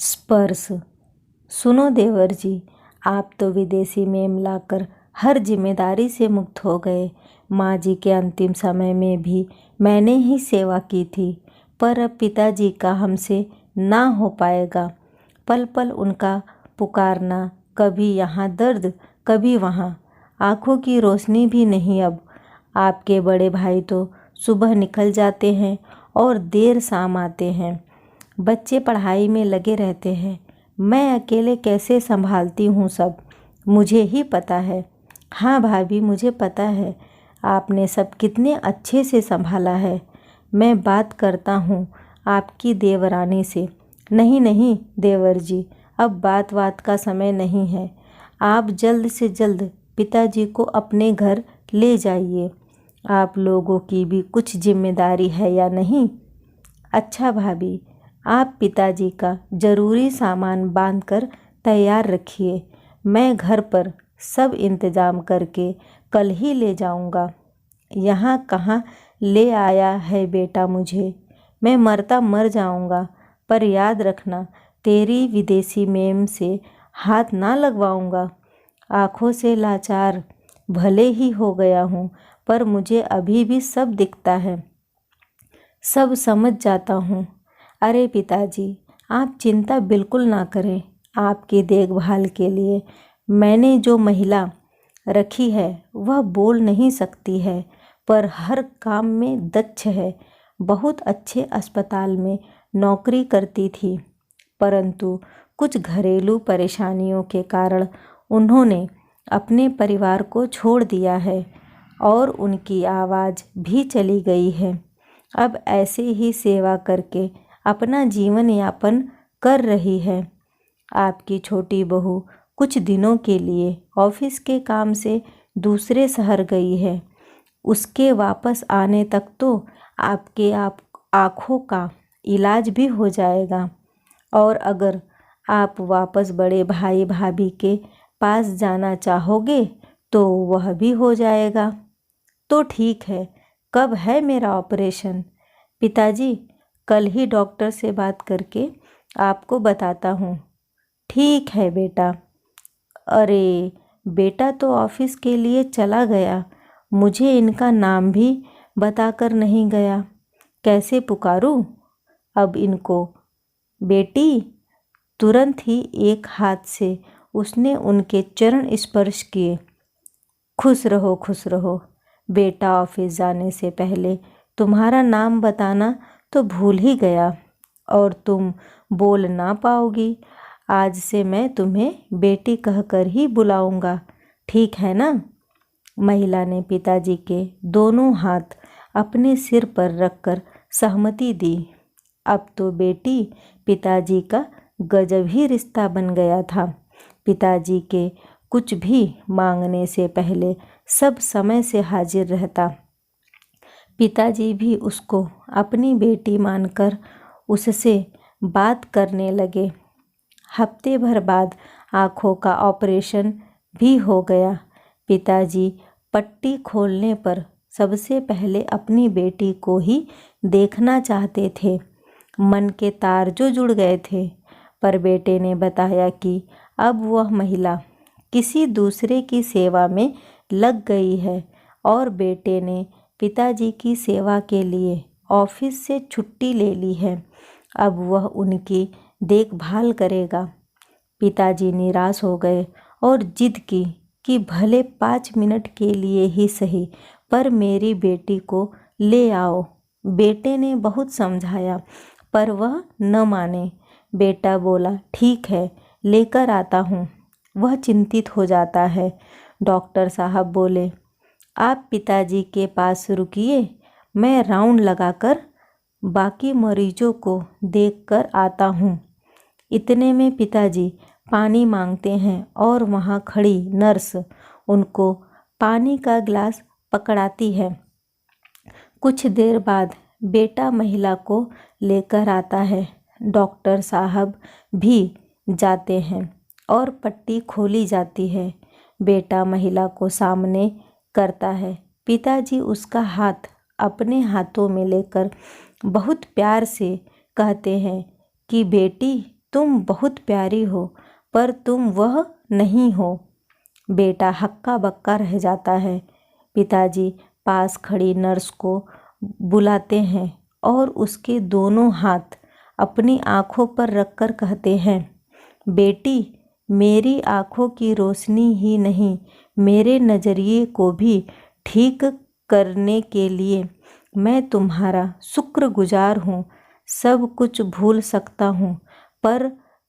स्पर्श। सुनो देवर जी, आप तो विदेशी मेम लाकर हर जिम्मेदारी से मुक्त हो गए। माँ जी के अंतिम समय में भी मैंने ही सेवा की थी, पर अब पिताजी का हमसे ना हो पाएगा। पल पल उनका पुकारना, कभी यहाँ दर्द कभी वहाँ। आँखों की रोशनी भी नहीं अब। आपके बड़े भाई तो सुबह निकल जाते हैं और देर शाम आते हैं। बच्चे पढ़ाई में लगे रहते हैं। मैं अकेले कैसे संभालती हूँ सब, मुझे ही पता है। हाँ भाभी, मुझे पता है आपने सब कितने अच्छे से संभाला है। मैं बात करता हूँ आपकी देवरानी से। नहीं नहीं देवर जी, अब बात का समय नहीं है। आप जल्द से जल्द पिताजी को अपने घर ले जाइए। आप लोगों की भी कुछ जिम्मेदारी है या नहीं? अच्छा भाभी, आप पिताजी का ज़रूरी सामान बांधकर तैयार रखिए। मैं घर पर सब इंतज़ाम करके कल ही ले जाऊंगा। यहाँ कहाँ ले आया है बेटा मुझे, मैं मरता मर जाऊंगा। पर याद रखना, तेरी विदेशी मेम से हाथ ना लगवाऊंगा। आँखों से लाचार भले ही हो गया हूँ, पर मुझे अभी भी सब दिखता है, सब समझ जाता हूँ। अरे पिताजी, आप चिंता बिल्कुल ना करें। आपकी देखभाल के लिए मैंने जो महिला रखी है वह बोल नहीं सकती है, पर हर काम में दक्ष है। बहुत अच्छे अस्पताल में नौकरी करती थी, परंतु कुछ घरेलू परेशानियों के कारण उन्होंने अपने परिवार को छोड़ दिया है और उनकी आवाज़ भी चली गई है। अब ऐसे ही सेवा करके अपना जीवन यापन कर रही है। आपकी छोटी बहू कुछ दिनों के लिए ऑफिस के काम से दूसरे शहर गई है। उसके वापस आने तक तो आपके आँखों का इलाज भी हो जाएगा, और अगर आप वापस बड़े भाई भाभी के पास जाना चाहोगे तो वह भी हो जाएगा। तो ठीक है, कब है मेरा ऑपरेशन? पिताजी, कल ही डॉक्टर से बात करके आपको बताता हूँ। ठीक है बेटा। अरे बेटा तो ऑफिस के लिए चला गया, मुझे इनका नाम भी बताकर नहीं गया। कैसे पुकारूं अब इनको? बेटी, तुरंत ही एक हाथ से उसने उनके चरण स्पर्श किए। खुश रहो खुश रहो। बेटा ऑफिस जाने से पहले तुम्हारा नाम बताना तो भूल ही गया, और तुम बोल ना पाओगी। आज से मैं तुम्हें बेटी कहकर ही बुलाऊंगा, ठीक है ना? महिला ने पिताजी के दोनों हाथ अपने सिर पर रखकर सहमति दी। अब तो बेटी पिताजी का गजब ही रिश्ता बन गया था। पिताजी के कुछ भी मांगने से पहले सब समय से हाजिर रहता। पिताजी भी उसको अपनी बेटी मानकर उससे बात करने लगे। हफ्ते भर बाद आँखों का ऑपरेशन भी हो गया। पिताजी पट्टी खोलने पर सबसे पहले अपनी बेटी को ही देखना चाहते थे। मन के तार जो जुड़ गए थे, पर बेटे ने बताया कि अब वह महिला किसी दूसरे की सेवा में लग गई है, और बेटे ने पिताजी की सेवा के लिए ऑफिस से छुट्टी ले ली है। अब वह उनकी देखभाल करेगा। पिताजी निराश हो गए और जिद की कि भले 5 मिनट के लिए ही सही, पर मेरी बेटी को ले आओ। बेटे ने बहुत समझाया, पर वह न माने। बेटा बोला, ठीक है, लेकर आता हूँ। वह चिंतित हो जाता है। डॉक्टर साहब बोले, आप पिताजी के पास रुकिए, मैं राउंड लगाकर बाकी मरीजों को देखकर आता हूँ। इतने में पिताजी पानी मांगते हैं और वहाँ खड़ी नर्स उनको पानी का गिलास पकड़ाती है। कुछ देर बाद बेटा महिला को लेकर आता है। डॉक्टर साहब भी जाते हैं और पट्टी खोली जाती है। बेटा महिला को सामने करता है। पिताजी उसका हाथ अपने हाथों में लेकर बहुत प्यार से कहते हैं कि बेटी, तुम बहुत प्यारी हो, पर तुम वह नहीं हो। बेटा हक्का बक्का रह जाता है। पिताजी पास खड़ी नर्स को बुलाते हैं और उसके दोनों हाथ अपनी आंखों पर रखकर कहते हैं, बेटी, मेरी आंखों की रोशनी ही नहीं, मेरे नज़रिए को भी ठीक करने के लिए मैं तुम्हारा शुक्रगुजार हूँ। सब कुछ भूल सकता हूँ, पर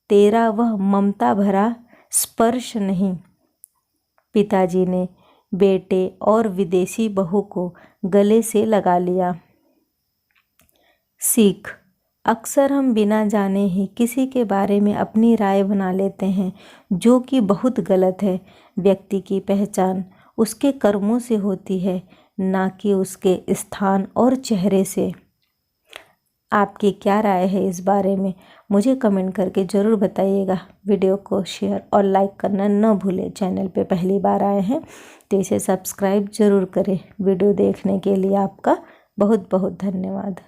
तेरा वह ममता भरा स्पर्श नहीं। पिताजी ने बेटे और विदेशी बहू को गले से लगा लिया। सीख: अक्सर हम बिना जाने ही किसी के बारे में अपनी राय बना लेते हैं, जो कि बहुत गलत है। व्यक्ति की पहचान उसके कर्मों से होती है, ना कि उसके स्थान और चेहरे से। आपकी क्या राय है इस बारे में, मुझे कमेंट करके ज़रूर बताइएगा। वीडियो को शेयर और लाइक करना न भूलें। चैनल पे पहली बार आए हैं तो इसे सब्सक्राइब ज़रूर करें। वीडियो देखने के लिए आपका बहुत बहुत धन्यवाद।